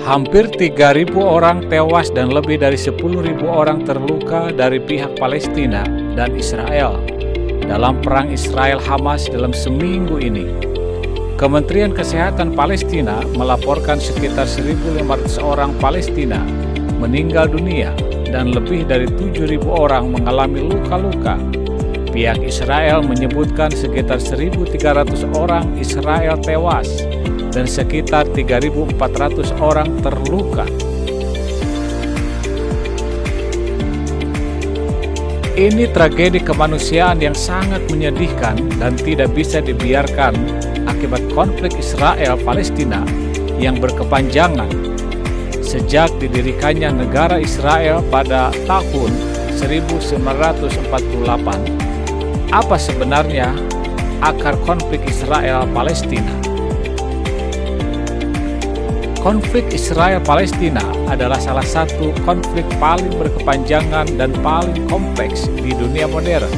Hampir 3.000 orang tewas dan lebih dari 10.000 orang terluka dari pihak Palestina dan Israel dalam perang Israel-Hamas dalam seminggu ini. Kementerian Kesehatan Palestina melaporkan sekitar 1.500 orang Palestina meninggal dunia dan lebih dari 7.000 orang mengalami luka-luka. Pihak Israel menyebutkan sekitar 1.300 orang Israel tewas dan sekitar 3.400 orang terluka. Ini tragedi kemanusiaan yang sangat menyedihkan dan tidak bisa dibiarkan akibat konflik Israel-Palestina yang berkepanjangan. Sejak didirikannya negara Israel pada tahun 1948, apa sebenarnya akar konflik Israel-Palestina? Konflik Israel-Palestina adalah salah satu konflik paling berkepanjangan dan paling kompleks di dunia modern.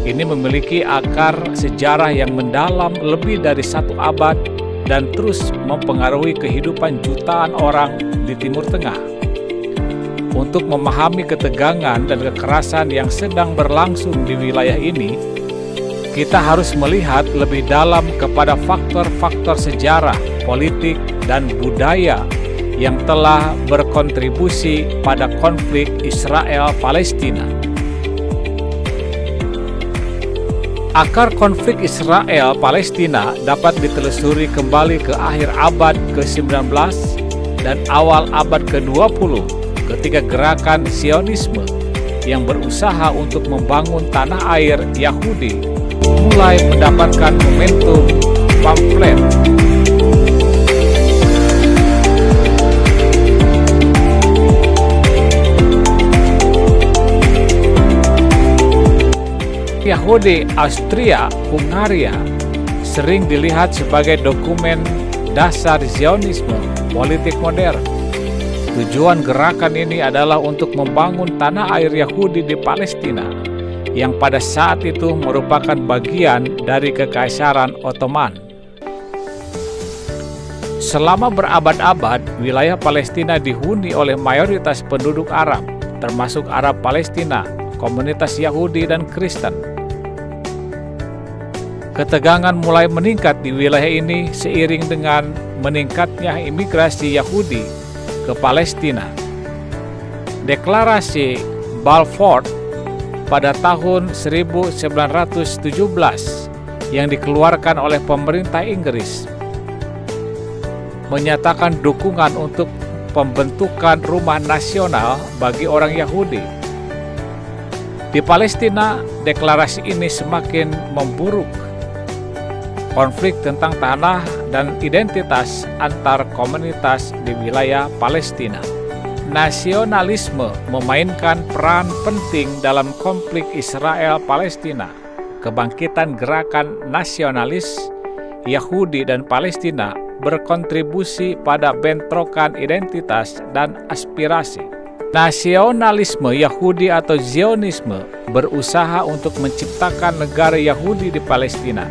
Ini memiliki akar sejarah yang mendalam lebih dari 1 abad dan terus mempengaruhi kehidupan jutaan orang di Timur Tengah. Untuk memahami ketegangan dan kekerasan yang sedang berlangsung di wilayah ini, kita harus melihat lebih dalam kepada faktor-faktor sejarah, politik, dan budaya yang telah berkontribusi pada konflik Israel-Palestina. Akar konflik Israel-Palestina dapat ditelusuri kembali ke akhir abad ke-19 dan awal abad ke-20 ketika gerakan Zionisme yang berusaha untuk membangun tanah air Yahudi mulai mendapatkan momentum pamflet. Yahudi Austria-Hungaria sering dilihat sebagai dokumen dasar Zionisme politik modern. Tujuan gerakan ini adalah untuk membangun tanah air Yahudi di Palestina yang pada saat itu merupakan bagian dari Kekaisaran Ottoman. Selama berabad-abad, wilayah Palestina dihuni oleh mayoritas penduduk Arab, termasuk Arab Palestina, komunitas Yahudi dan Kristen. Ketegangan mulai meningkat di wilayah ini seiring dengan meningkatnya imigrasi Yahudi ke Palestina. Deklarasi Balfour pada tahun 1917 yang dikeluarkan oleh pemerintah Inggris menyatakan dukungan untuk pembentukan rumah nasional bagi orang Yahudi. Di Palestina, deklarasi ini semakin memburuk. Konflik tentang tanah dan identitas antar komunitas di wilayah Palestina. Nasionalisme memainkan peran penting dalam konflik Israel-Palestina. Kebangkitan gerakan nasionalis Yahudi dan Palestina berkontribusi pada bentrokan identitas dan aspirasi. Nasionalisme Yahudi atau Zionisme berusaha untuk menciptakan negara Yahudi di Palestina.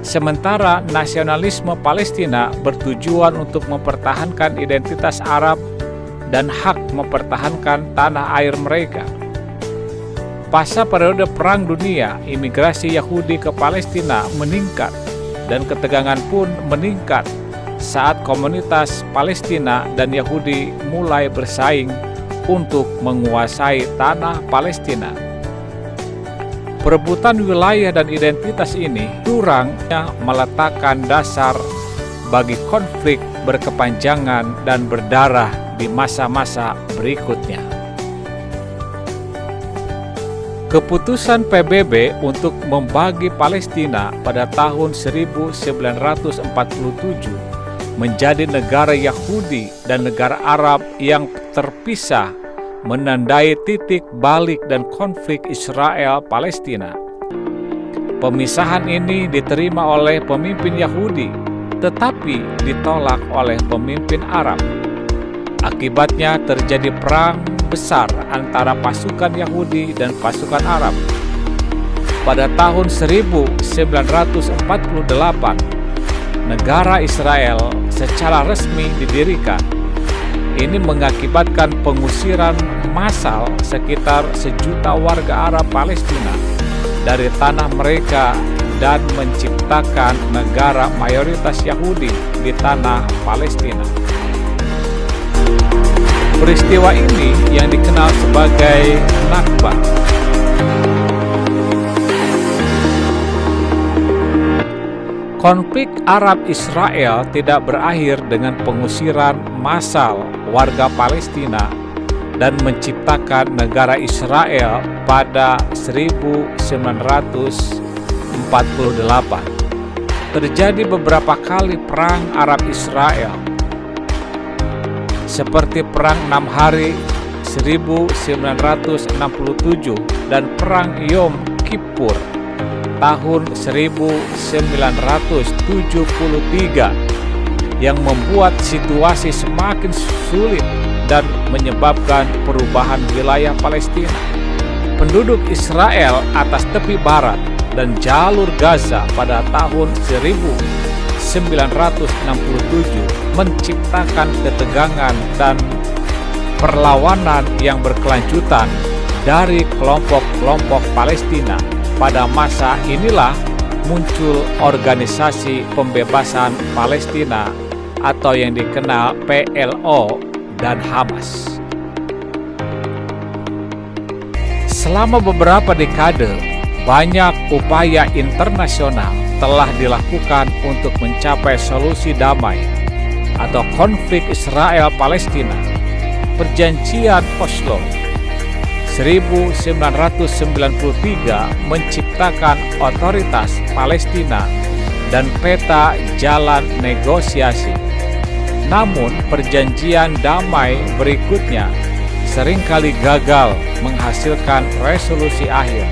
Sementara nasionalisme Palestina bertujuan untuk mempertahankan identitas Arab dan hak mempertahankan tanah air mereka. Pasca periode Perang Dunia, imigrasi Yahudi ke Palestina meningkat dan ketegangan pun meningkat saat komunitas Palestina dan Yahudi mulai bersaing untuk menguasai tanah Palestina. Perebutan wilayah dan identitas ini kurangnya meletakkan dasar bagi konflik berkepanjangan dan berdarah di masa-masa berikutnya. Keputusan PBB untuk membagi Palestina pada tahun 1947 menjadi negara Yahudi dan negara Arab yang terpisah, menandai titik balik dan konflik Israel-Palestina. Pemisahan ini diterima oleh pemimpin Yahudi, tetapi ditolak oleh pemimpin Arab. Akibatnya terjadi perang besar antara pasukan Yahudi dan pasukan Arab. Pada tahun 1948, negara Israel secara resmi didirikan. Ini mengakibatkan pengusiran massal sekitar 1 juta warga Arab Palestina dari tanah mereka dan menciptakan negara mayoritas Yahudi di tanah Palestina. Peristiwa ini yang dikenal sebagai Nakba. Konflik Arab-Israel tidak berakhir dengan pengusiran massal warga Palestina dan menciptakan negara Israel pada 1948. Terjadi beberapa kali perang Arab-Israel, seperti Perang 6 Hari 1967 dan Perang Yom Kippur tahun 1973 yang membuat situasi semakin sulit dan menyebabkan perubahan wilayah Palestina. Penduduk Israel atas tepi barat dan jalur Gaza pada tahun 1967 menciptakan ketegangan dan perlawanan yang berkelanjutan dari kelompok-kelompok Palestina. Pada masa inilah muncul organisasi pembebasan Palestina atau yang dikenal PLO dan Hamas. Selama beberapa dekade, banyak upaya internasional telah dilakukan untuk mencapai solusi damai atau konflik Israel-Palestina. Perjanjian Oslo 1993 menciptakan otoritas Palestina dan peta jalan negosiasi. Namun perjanjian damai berikutnya seringkali gagal menghasilkan resolusi akhir.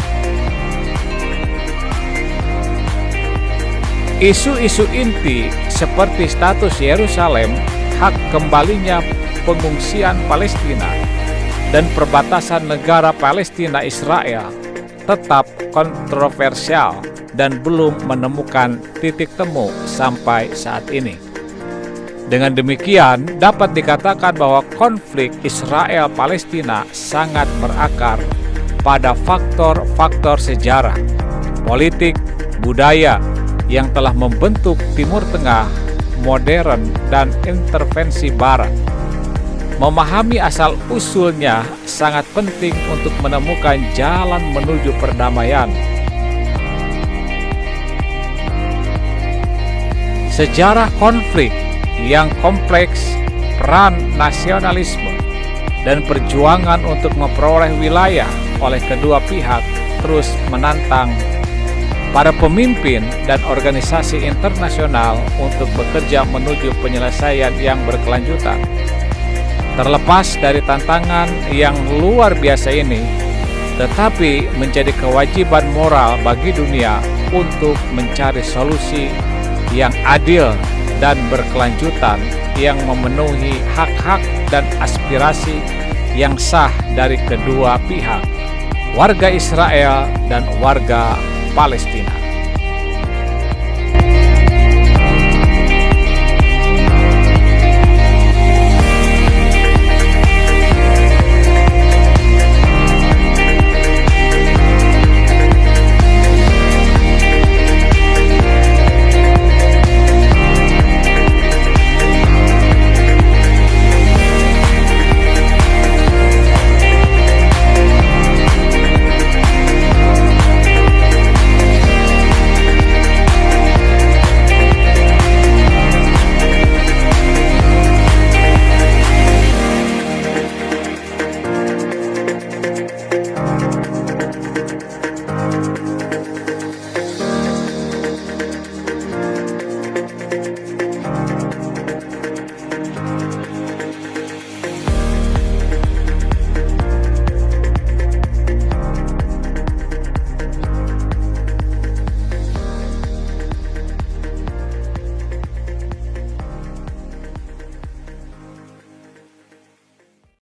Isu-isu inti seperti status Yerusalem, hak kembalinya pengungsian Palestina, dan perbatasan negara Palestina-Israel tetap kontroversial dan belum menemukan titik temu sampai saat ini. Dengan demikian, dapat dikatakan bahwa konflik Israel-Palestina sangat berakar pada faktor-faktor sejarah, politik, budaya yang telah membentuk Timur Tengah modern dan intervensi Barat. Memahami asal-usulnya sangat penting untuk menemukan jalan menuju perdamaian. Sejarah konflik yang kompleks, peran nasionalisme, dan perjuangan untuk memperoleh wilayah oleh kedua pihak terus menantang para pemimpin dan organisasi internasional untuk bekerja menuju penyelesaian yang berkelanjutan. Terlepas dari tantangan yang luar biasa ini, tetapi menjadi kewajiban moral bagi dunia untuk mencari solusi yang adil dan berkelanjutan yang memenuhi hak-hak dan aspirasi yang sah dari kedua pihak, warga Israel dan warga Palestina.